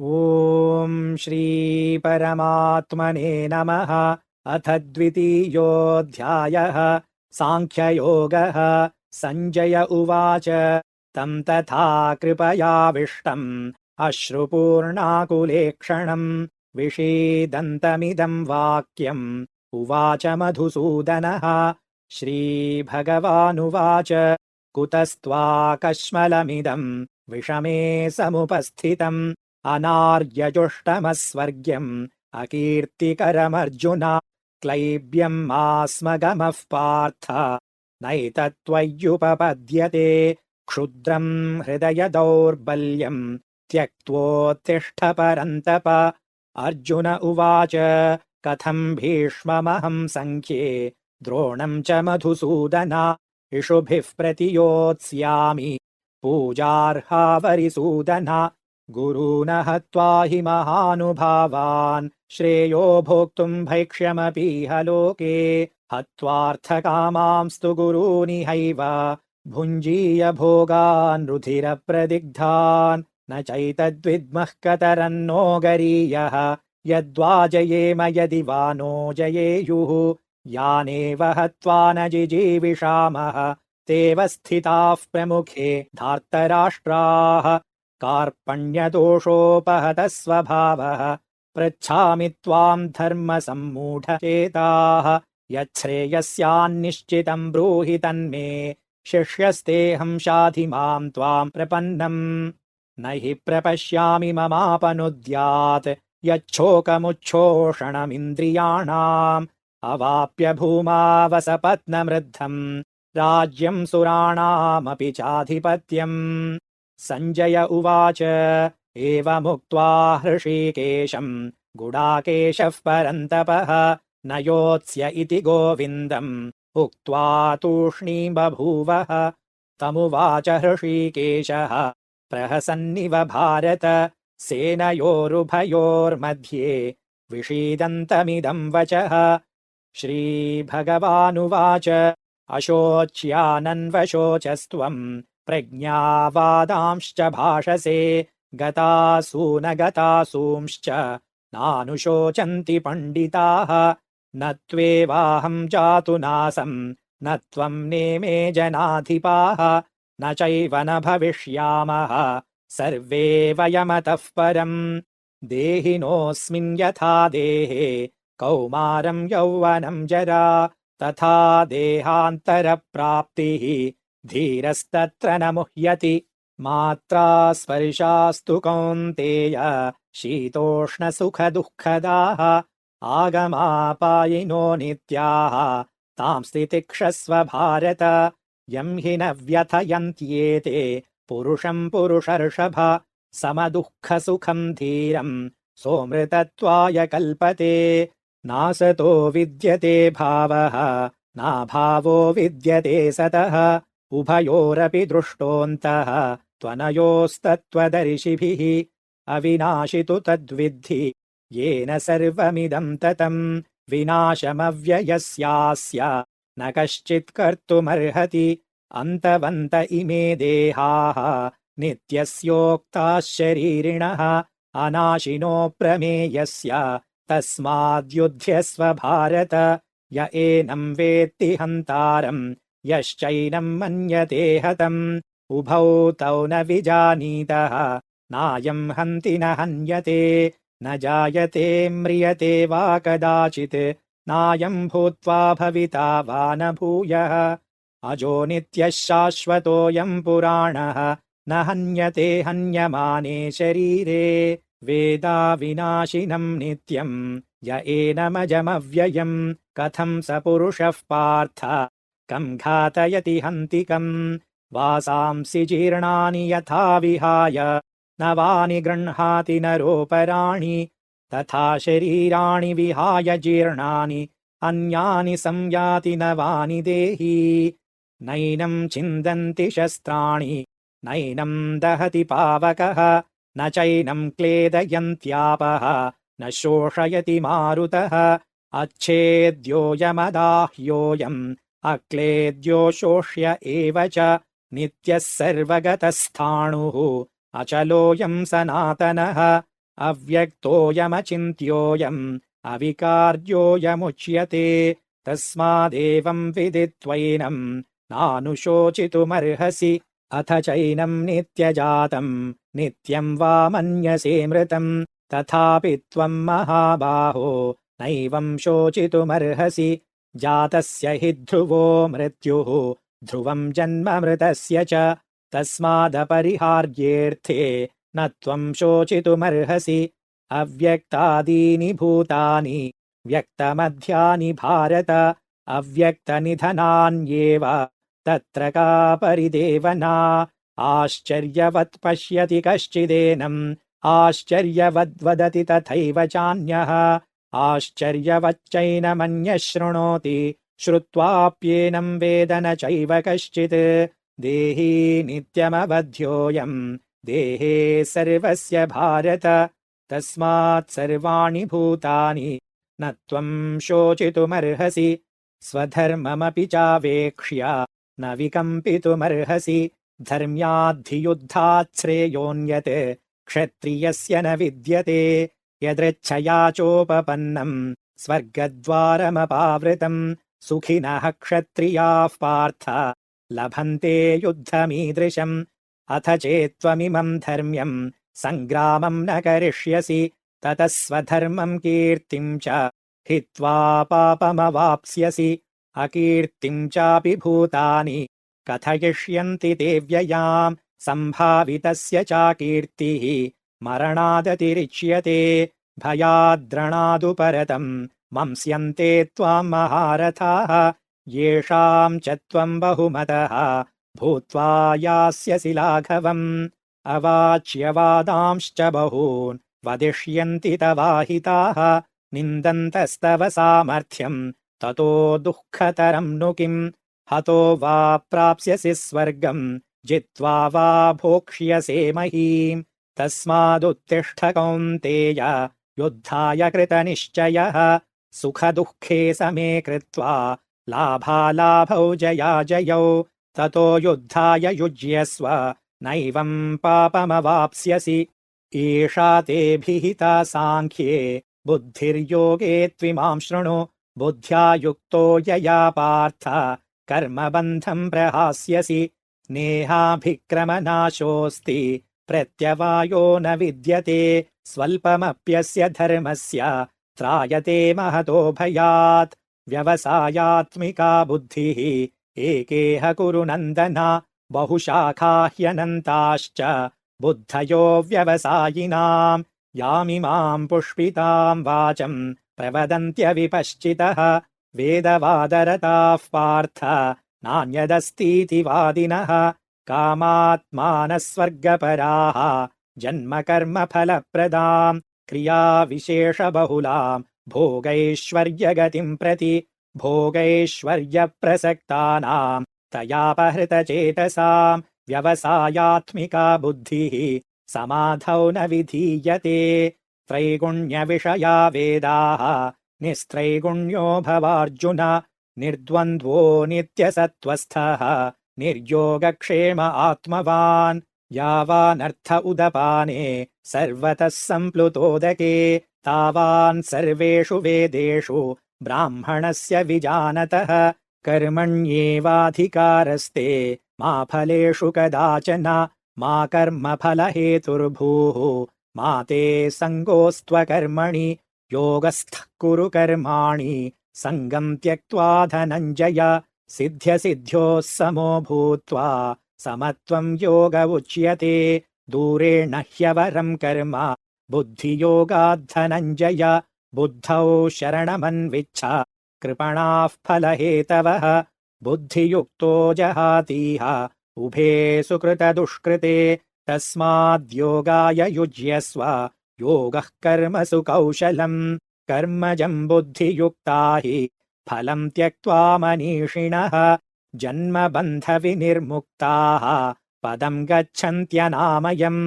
ॐ श्रीपरमात्मने नमः। अथ द्वितीयोऽध्यायः। साङ्ख्ययोगः। सञ्जय उवाच तं तथा कृपयाविष्टम् अश्रुपूर्णाकुलेक्षणम् विषीदन्तमिदम् वाक्यम् उवाच मधुसूदनः। श्रीभगवानुवाच कुतस्त्वाकश्मलमिदम् विषमे समुपस्थितम् अनार्यजुष्टमस्वर्ग्यम् अकीर्तिकरमर्जुन। क्लैब्यम् आस्मगमः पार्थ नैतत्त्वय्युपपद्यते। क्षुद्रम् हृदय दौर्बल्यम् त्यक्त्वोत्तिष्ठ परन्तप। अर्जुन उवाच कथम् भीष्ममहम् सङ्ख्ये द्रोणम् च मधुसूदन इषुभिः प्रतियोत्स्यामि पूजार्हावरिसूदन। गुरून् हत्वा हि महानुभावान् श्रेयो भोक्तुम् भैक्ष्यमपीह लोके। हत्वार्थकामांस्तु गुरूनिहैव भुञ्जीय भोगान् रुधिरप्रदिग्धान् न चैतद्विद्मः कतरन्नो गरीयः। यद्वा जयेम यदि वा नो जयेयुः यानेव हत्वा न जिजीविषामः तेव स्थिताः प्रमुखे धार्तराष्ट्राः। कार्पण्यदोषोपहतः स्वभावः पृच्छामि त्वाम् धर्मसम्मूढचेताः। यच्छ्रेयस्यान्निश्चितम् ब्रूहि तन्मे शिष्यस्तेऽहम् शाधि माम् त्वाम् प्रपन्नम्। न हि प्रपश्यामि ममापनुद्यात् यच्छोकमुच्छोषणमिन्द्रियाणाम् अवाप्य भूमावसपत्नमृद्धम् राज्यम् सुराणामपि चाधिपत्यम्। सञ्जय उवाच एवमुक्त्वा हृषीकेशम् गुडाकेशः परन्तपः न योत्स्य इति गोविन्दम् उक्त्वा तूष्णीम् बभूवः। तमुवाच हृषीकेशः प्रहसन्निव भारत सेनयोरुभयोर्मध्ये विषीदन्तमिदम् वचः। श्रीभगवानुवाच अशोच्यानन्वशोचस्त्वम् प्रज्ञावादांश्च भाषसे गतासू न गतासूंश्च नानुशोचन्ति पण्डिताः। न त्वेवाहम् जातु नासम् न त्वम् नेमे जनाधिपाः न चैव न भविष्यामः सर्वे वयमतः परम्। देहिनोऽस्मिन् यथा देहे कौमारम् यौवनम् जरा तथा देहान्तरप्राप्तिः धीरस्तत्र न मुह्यति। मात्रा स्पर्शास्तु कौन्तेय शीतोष्णसुखदुःखदाः आगमापायिनो नित्याः तांस्ति तितिक्षस्व भारत। यं हि न व्यथयन्त्येते पुरुषम् पुरुषर्षभ समदुःखसुखम् धीरम् सोऽमृतत्वाय कल्पते। नासतो विद्यते भावः नाभावो विद्यते सतः उभयोरपि दृष्टोऽन्तः त्वनयोस्तत्त्वदर्शिभिः। अविनाशि तु तद्विद्धि येन सर्वमिदम् ततम् विनाशमव्ययस्यास्य न कश्चित् कर्तुमर्हति। अन्तवन्त इमे देहाः नित्यस्योक्ताः शरीरिणः अनाशिनो प्रमेयस्य तस्माद्युध्यस्व भारत। य एनम् वेत्ति हन्तारम् यश्चैनम् मन्यते हतम् उभौ तौ न विजानीतः नायम् हन्ति न हन्यते न जायते म्रियते वा कदाचित् नायम् भूत्वा भविता वा न भूयः। अजो नित्यः शाश्वतोऽयम् पुराणः न हन्यते हन्यमाने शरीरे। वेदा विनाशिनम् नित्यम् य एनमजमव्ययम् कथम् स पुरुषः पार्थ कम् घातयति हन्तिकम्। वासांसि जीर्णानि यथा विहाय नवानि गृह्णाति नरोपराणि तथा शरीराणि विहाय जीर्णानि अन्यानि संयाति नवानि देहि। नैनम् छिन्दन्ति शस्त्राणि नैनम् दहति पावकः न चैनम् क्लेदयन्त्यापः न शोषयति मारुतः। अच्छेद्योऽयमदाह्योऽयम् अक्लेद्यो शोष्य एव च नित्यः सर्वगतस्थाणुः अचलोऽयम् सनातनः। अव्यक्तोऽयमचिन्त्योऽयम् अविकार्योऽयमुच्यते तस्मादेवम् विदित्वैनम् नानुशोचितुमर्हसि अथ चैनम् नित्यजातम् नित्यम् वा मन्यसे मृतम् तथापि त्वम् महाबाहो नैवम् शोचितुमर्हसि जातस्य हि ध्रुवो मृत्युः ध्रुवम् जन्म मृतस्य च तस्मादपरिहार्येऽर्थे न त्वम् शोचितुमर्हसि अव्यक्तादीनि भूतानि व्यक्तमध्यानि भारत अव्यक्तनिधनान्येव तत्र का परिदेवना आश्चर्यवत् पश्यति कश्चिदेनम् आश्चर्यवद्वदति तथैव चान्यः आश्चर्यवच्चैनमन्यः शृणोति श्रुत्वाप्येनम् वेद न चैव कश्चित् देही नित्यमवध्योऽयम् देहे सर्वस्य भारत तस्मात् सर्वाणि भूतानि न त्वम् शोचितुमर्हसि स्वधर्ममपि चावेक्ष्य न विकम्पितुमर्हसि धर्म्याद्धियुद्धात् श्रेयोऽन्यत् क्षत्रियस्य न विद्यते यदृच्छया चोपपन्नम् स्वर्गद्वारमपावृतम् सुखिनः क्षत्रियाः पार्थ लभन्ते युद्धमीदृशम् अथ चेत्त्वमिमम् धर्म्यम् सङ्ग्रामम् न करिष्यसि ततः स्वधर्मम् कीर्तिम् च हित्वा पापमवाप्स्यसि अकीर्तिम् चापि भूतानि कथयिष्यन्ति ते व्ययाम् सम्भावितस्य चाकीर्तिः मरणादतिरिच्यते भयाद्रणादुपरतम् मंस्यन्ते त्वाम् महारथाः येषाम् च त्वम् बहुमतः भूत्वा यास्यसि लाघवम् अवाच्यवादांश्च बहून् वदिष्यन्ति तवाहिताः निन्दन्तस्तव सामर्थ्यम् ततो दुःखतरम् नु किम् हतो वा प्राप्स्यसि स्वर्गम् जित्वा वा भोक्ष्यसे महीम् तस्मादुत्तिष्ठ कौन्तेय युद्धाय कृतनिश्चयः सुखदुःखे समे कृत्वा लाभालाभौ जयाजयौ ततो युद्धाय युज्यस्व नैवम् पापमवाप्स्यसि एषा ते भिहिता साङ्ख्ये बुद्धिर्योगे त्विमाम् शृणु बुद्ध्या युक्तो यया पार्थ कर्मबन्धम् प्रहास्यसि नेहाभिक्रमनाशोऽस्ति प्रत्यवायो न विद्यते स्वल्पमप्यस्य धर्मस्य त्रायते महतो भयात् व्यवसायात्मिका बुद्धिः एकेह कुरु नन्दन बहुशाखा ह्यनन्ताश्च बुद्धयो व्यवसायिनाम् यामिमाम् पुष्पिताम् वाचम् प्रवदन्त्यविपश्चितः वेदवादरताः पार्थ नान्यदस्तीति वादिनः कामात्मानः स्वर्गपराः जन्मकर्मफलप्रदाम् क्रियाविशेषबहुलाम् भोगैश्वर्यगतिम् प्रति भोगैश्वर्यप्रसक्तानाम् तयापहृतचेतसाम् व्यवसायात्मिका बुद्धिः समाधौ न विधीयते त्रैगुण्यविषया वेदाः निस्त्रैगुण्यो भवार्जुन निर्द्वन्द्वो नित्यसत्त्वस्थः निर्योगक्षेम आत्मवान् यावानर्थ उदपाने सर्वतः सम्प्लुतोदके तावान् सर्वेषु वेदेषु ब्राह्मणस्य विजानतः कर्मण्येवाधिकारस्ते मा फलेषु कदाचन मा कर्मफलहेतुर्भूः मा ते सङ्गोऽस्त्वकर्मणि योगस्थः कुरु कर्माणि सङ्गम् त्यक्त्वा धनञ्जय सिद्ध्यसिद्ध्योः समो भूत्वा समत्वम् योग उच्यते दूरेण ह्यवरम् कर्म बुद्धियोगाद्धनञ्जय बुद्धौ शरणमन्विच्छ कृपणाः फलहेतवः बुद्धियुक्तो जहातीह उभे सुकृतदुष्कृते तस्माद्योगाय युज्यस्व योगः कर्मसु कौशलम् कर्मजम् बुद्धियुक्ता हि फलम् त्यक्त्वा मनीषिणः जन्मबन्धविनिर्मुक्ताः पदम् गच्छन्त्यनामयम्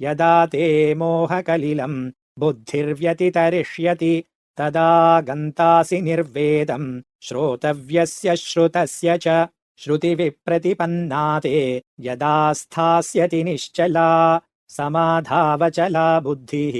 यदा ते मोहकलिलम् बुद्धिर्व्यतितरिष्यति तदा गन्तासि निर्वेदम् श्रोतव्यस्य श्रुतस्य च श्रुतिविप्रतिपन्ना ते यदा स्थास्यति निश्चला समाधावचला बुद्धिः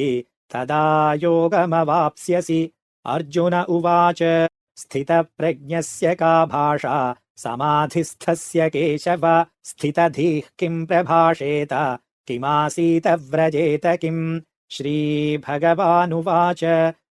तदा योगमवाप्स्यसि। अर्जुन उवाच स्थितप्रज्ञस्य का भाषा समाधिस्थस्य केशव स्थितधीः किम् प्रभाषेत किमासीत व्रजेत किम्। श्रीभगवानुवाच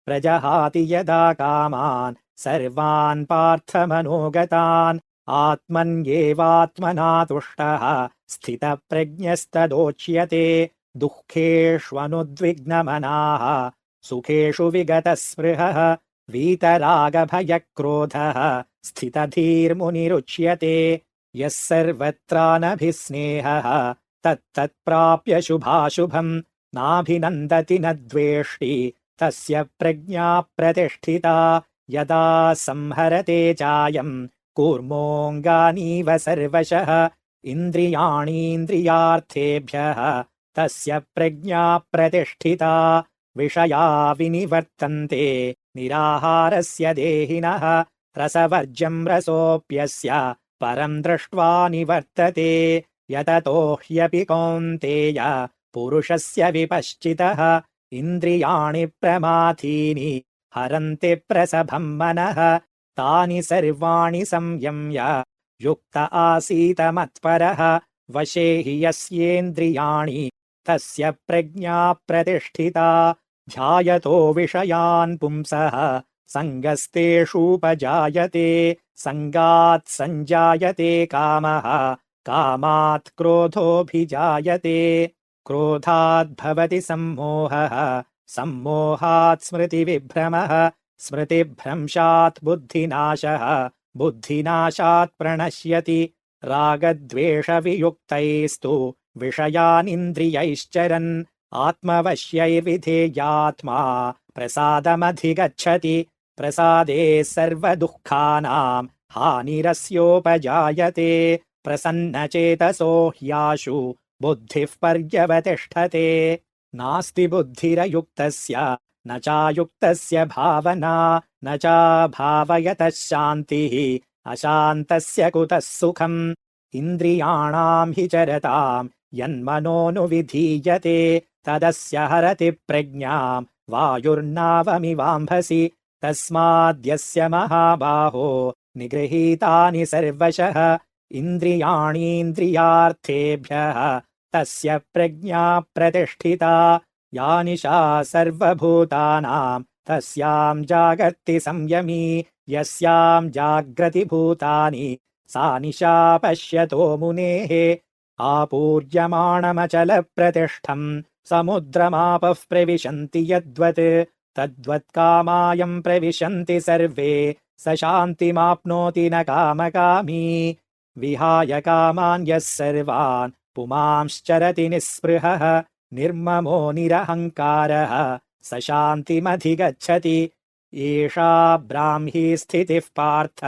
प्रजहाति यदा कामान् सर्वान् पार्थमनोगतान् आत्मन्येवात्मना तुष्टः स्थितप्रज्ञस्तदोच्यते। दुःखेष्वनुद्विग्नमनाः सुखेषु विगतस्पृहः वीतरागभयक्रोधः स्थितधीर्मुनिरुच्यते। यः सर्वत्रानभिस्नेहः तत्तत्प्राप्य शुभाशुभम् नाभिनन्दति न द्वेष्टि तस्य प्रज्ञा प्रतिष्ठिता। यदा संहरते चायम् कूर्मोऽङ्गानीव सर्वशः इन्द्रियाणीन्द्रियार्थेभ्यः तस्य प्रज्ञा प्रतिष्ठिता। विषया विनिवर्तन्ते निराहारस्य देहिनः रसवर्ज्यम् रसोऽप्यस्य परम् दृष्ट्वा निवर्तते। यततो ह्यपि कौन्तेय पुरुषस्य विपश्चितः इन्द्रियाणि प्रमाथीनि हरन्ति प्रसभम् मनः। तानि सर्वाणि संयम्य युक्त आसीत मत्परः वशे हि यस्येन्द्रियाणि तस्य प्रज्ञा प्रतिष्ठिता। ध्यायतो विषयान् पुंसः सङ्गस्तेषूपजायते सङ्गात् सञ्जायते कामः कामात् क्रोधोऽभिजायते क्रोधाद्भवति सम्मोहः सम्मोहात् स्मृतिविभ्रमः स्मृतिभ्रंशात् बुद्धिनाशः बुद्धिनाशात् प्रणश्यति। रागद्वेषवियुक्तैस्तु विषयानिन्द्रियैश्चरन् आत्मवश्यैर्विधेयात्मा प्रसादमधिगच्छति। प्रसादे सर्वदुःखानाम् हानिरस्योपजायते प्रसन्नचेतसो ह्याशु बुद्धिः पर्यवतिष्ठते। नास्ति बुद्धिरयुक्तस्य न चायुक्तस्य भावना न चाभावयतः शान्तिः अशान्तस्य कुतः सुखम्। इन्द्रियाणाम् हि चरताम् यन्मनोऽनुविधीयते तदस्य हरति प्रज्ञाम् वायुर्नावमिवाम्भसि। तस्माद्यस्य महाबाहो निगृहीतानि सर्वशः इन्द्रियाणीन्द्रियार्थेभ्यः तस्य प्रज्ञा प्रतिष्ठिता। या निशा सर्वभूतानाम् तस्याम् जागर्ति संयमी यस्याम् जाग्रति भूतानि सा निशा पश्यतो मुनेः। आपूर्यमाणमचलप्रतिष्ठम् समुद्रमापः प्रविशन्ति यद्वत् तद्वत्कामायम् प्रविशन्ति सर्वे स शान्तिमाप्नोति न कामकामी। विहाय कामान् यः सर्वान् पुमांश्चरति निःस्पृहः निर्ममो निरहङ्कारः स शान्तिमधिगच्छति। एषा ब्राह्मी स्थितिः पार्थ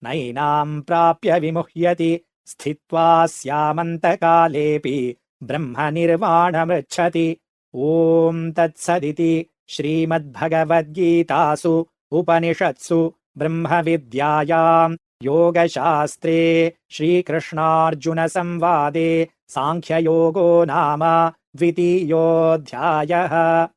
नैनाम् प्राप्य विमुह्यति स्थित्वा स्यामन्तकालेऽपि ब्रह्मनिर्वाणमृच्छति। ॐ तत्सदिति श्रीमद्भगवद्गीतासु उपनिषत्सु ब्रह्मविद्यायाम् योगशास्त्रे श्रीकृष्णार्जुनसंवादे साङ्ख्ययोगो नाम 2. अध्यायः।